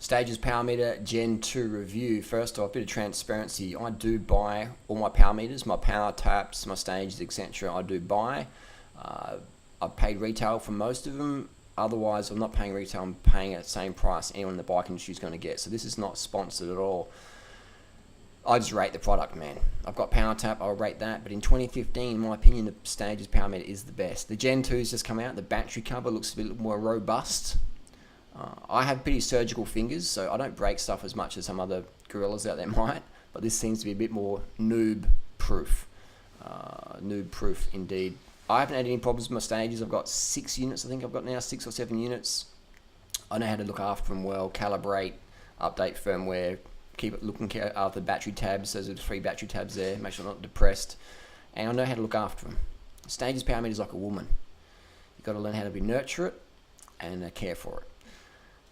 Stages Power Meter Gen 2 review. First off, a bit of transparency. I do buy all my power meters, my power taps, my stages, etc. I do buy. I've paid retail for most of them. Otherwise, I'm not paying retail. I'm paying at the same price anyone in the bike industry is going to get. So this is not sponsored at all. I just rate the product, man. I've got Power Tap, I'll rate that. But in 2015, in my opinion, the Stages Power Meter is the best. The Gen 2's just come out. The battery cover looks a bit more robust. I have pretty surgical fingers, so I don't break stuff as much as some other gorillas out there might. But this seems to be a bit more noob-proof. Noob-proof indeed. I haven't had any problems with my stages. I've got 6 units, I think I've got now, 6 or 7 units. I know how to look after them well, calibrate, update firmware, keep it looking after the battery tabs. Those are the 3 battery tabs there, make sure I'm not depressed. And I know how to look after them. Stages Power Meter is like a woman. You've got to learn how to nurture it and care for it.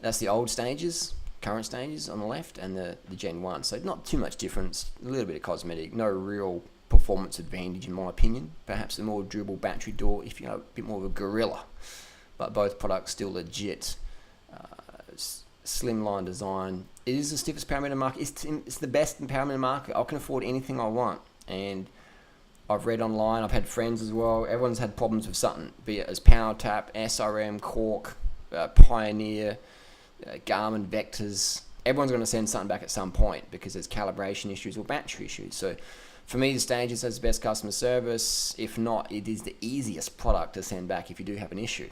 That's the old stages, current stages on the left, and the Gen 1. So not too much difference, a little bit of cosmetic, no real performance advantage in my opinion. Perhaps a more durable battery door if you're a bit more of a gorilla. But both products still legit. Slimline design. It is the stiffest power meter market. It's the best in power meter market. I can afford anything I want. And I've read online, I've had friends as well, everyone's had problems with something, be it as Power Tap, SRM, Cork, Pioneer, Garmin, Vectors. Everyone's going to send something back at some point because there's calibration issues or battery issues. So for me, the Stages has the best customer service. If not, it is the easiest product to send back if you do have an issue.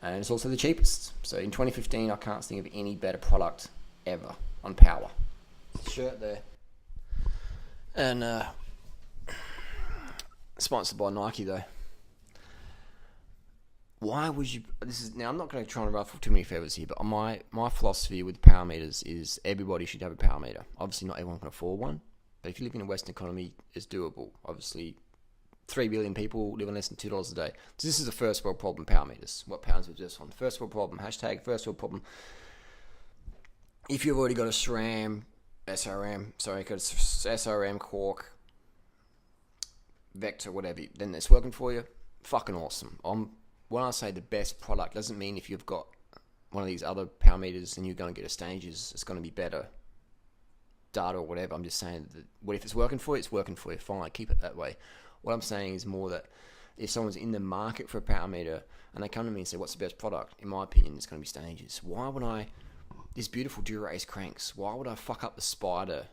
And it's also the cheapest. So in 2015, I can't think of any better product ever on power. Shirt there. And sponsored by Nike though. Why would you? Now I'm not going to try and ruffle too many feathers here, but my philosophy with power meters is everybody should have a power meter. Obviously, not everyone can afford one, but if you live in a Western economy, it's doable. Obviously, 3 billion people live on less than $2 a day. So this is a first world problem. Power meters. What pounds with this one? First world problem. Hashtag first world problem. If you've already got a SRAM, SRM, Cork, Vector, whatever, then it's working for you. Fucking awesome. When I say the best product, doesn't mean if you've got one of these other power meters and you're going to get a Stages, it's going to be better data or whatever. I'm just saying that what if it's working for you, it's working for you. Fine, keep it that way. What I'm saying is more that if someone's in the market for a power meter and they come to me and say, what's the best product? In my opinion, it's going to be Stages. Why would these beautiful Dura-Ace cranks, why would I fuck up the Spider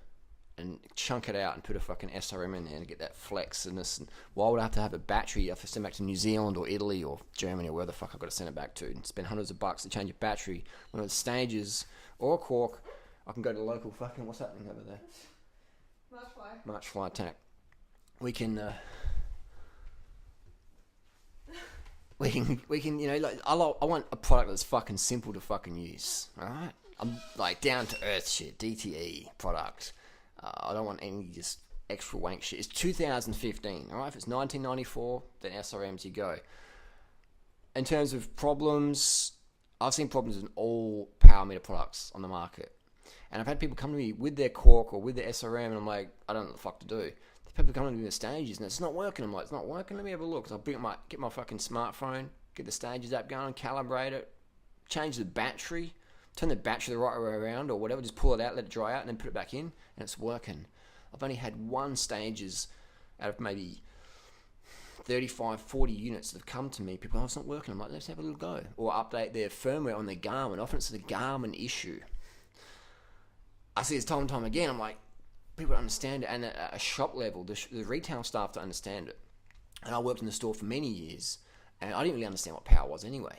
and chunk it out and put a fucking SRM in there and get that flex and this? And why would I have to have a battery? I have to send it back to New Zealand or Italy or Germany or where the fuck I've got to send it back to and spend hundreds of bucks to change a battery. When it's Stages or a Cork, I can go to the local fucking, what's happening over there? Marchfly Tack. We can, you know, like, I want a product that's fucking simple to fucking use, alright? I'm like down to earth shit, DTE product. I don't want any just extra wank shit. It's 2015, alright? If it's 1994, then SRMs you go. In terms of problems, I've seen problems in all power meter products on the market. And I've had people come to me with their Cork or with their SRM and I'm like, I don't know what the fuck to do. People come to me with the Stages and it's not working. I'm like, it's not working, let me have a look. So I'll get my fucking smartphone, get the Stages app going, calibrate it, change the battery, turn the battery the right way around or whatever, just pull it out, let it dry out and then put it back in and it's working. I've only had 1 Stages out of maybe 35, 40 units that have come to me. People, oh, it's not working. I'm like, let's have a little go. Or update their firmware on their Garmin. Often it's the Garmin issue. I see this time and time again. I'm like, people don't understand it. And at a shop level, the retail staff don't understand it. And I worked in the store for many years and I didn't really understand what power was anyway.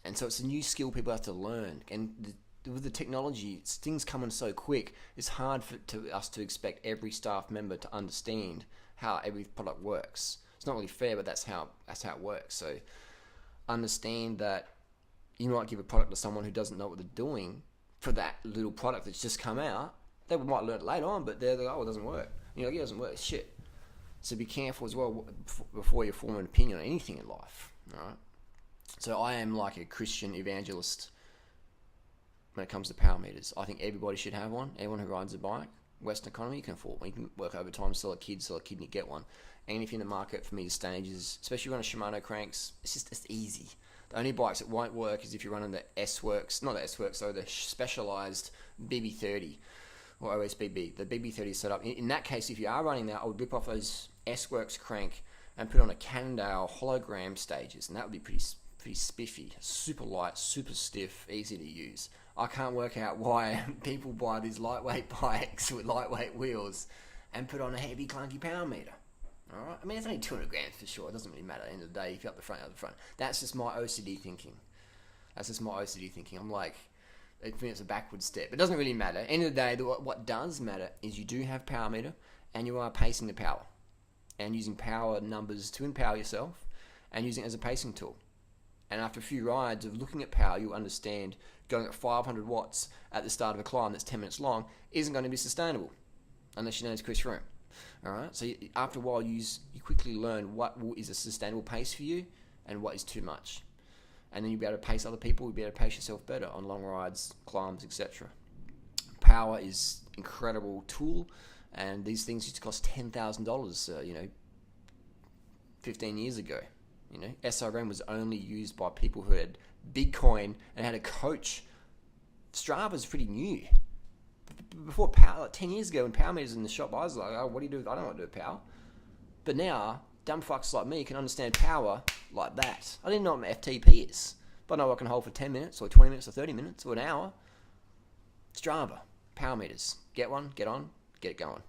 And so it's a new skill people have to learn. And with the technology, things coming so quick, it's hard for us to expect every staff member to understand how every product works. It's not really fair, but that's how it works. So understand that you might give a product to someone who doesn't know what they're doing for that little product that's just come out. They might learn it later on, but they're like, oh, it doesn't work. You're like, yeah, it doesn't work. Shit. So be careful as well before you form an opinion on anything in life. All right. So I am like a Christian evangelist when it comes to power meters. I think everybody should have one. Anyone who rides a bike, Western economy, you can afford one. You can work overtime, sell a kid and you get one. And if you're in the market for me, the Stages, especially on a Shimano cranks, it's easy. The only bikes that won't work is if you're running the S-Works, not the S-Works, so the specialized BB30 or OSBB. The BB30 setup. In that case, if you are running that, I would rip off those S-Works crank and put on a Cannondale hologram stages, and that would be pretty spiffy, super light, super stiff, easy to use. I can't work out why people buy these lightweight bikes with lightweight wheels and put on a heavy, clunky power meter. All right, I mean, it's only 200 grams for sure. It doesn't really matter at the end of the day if you're up the front, out the front. That's just my OCD thinking. I'm like, for me, it's a backward step. It doesn't really matter. End of the day, what does matter is you do have power meter and you are pacing the power and using power numbers to empower yourself and using it as a pacing tool. And after a few rides of looking at power, you'll understand going at 500 watts at the start of a climb that's 10 minutes long isn't going to be sustainable unless you know it's Chris Froome. All right. So after a while, you quickly learn what is a sustainable pace for you and what is too much, and then you'll be able to pace other people. You'll be able to pace yourself better on long rides, climbs, etc. Power is an incredible tool, and these things used to cost $10,000. 15 years ago. SRM was only used by people who had Bitcoin and had a coach. Strava's pretty new. Before power, like 10 years ago, when power meters in the shop, I was like, oh, what do you do? I don't know what to do with power. But now, dumb fucks like me can understand power like that. I didn't know what my FTP is, but I know I can hold for 10 minutes or 20 minutes or 30 minutes or an hour. Strava, power meters. Get one, get on, get it going.